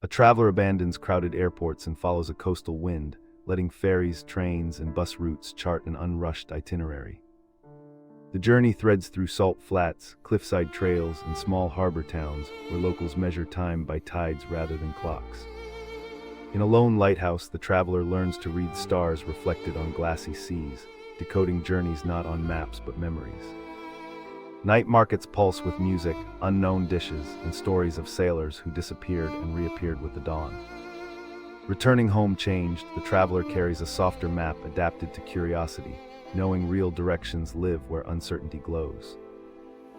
A traveler abandons crowded airports and follows a coastal wind, letting ferries, trains, and bus routes chart an unrushed itinerary. The journey threads through salt flats, cliffside trails, and small harbor towns where locals measure time by tides rather than clocks. In a lone lighthouse, the traveler learns to read stars reflected on glassy seas, decoding journeys not on maps but memories. Night markets pulse with music, unknown dishes, and stories of sailors who disappeared and reappeared with the dawn. Returning home changed, the traveler carries a softer map adapted to curiosity, knowing real directions live where uncertainty glows.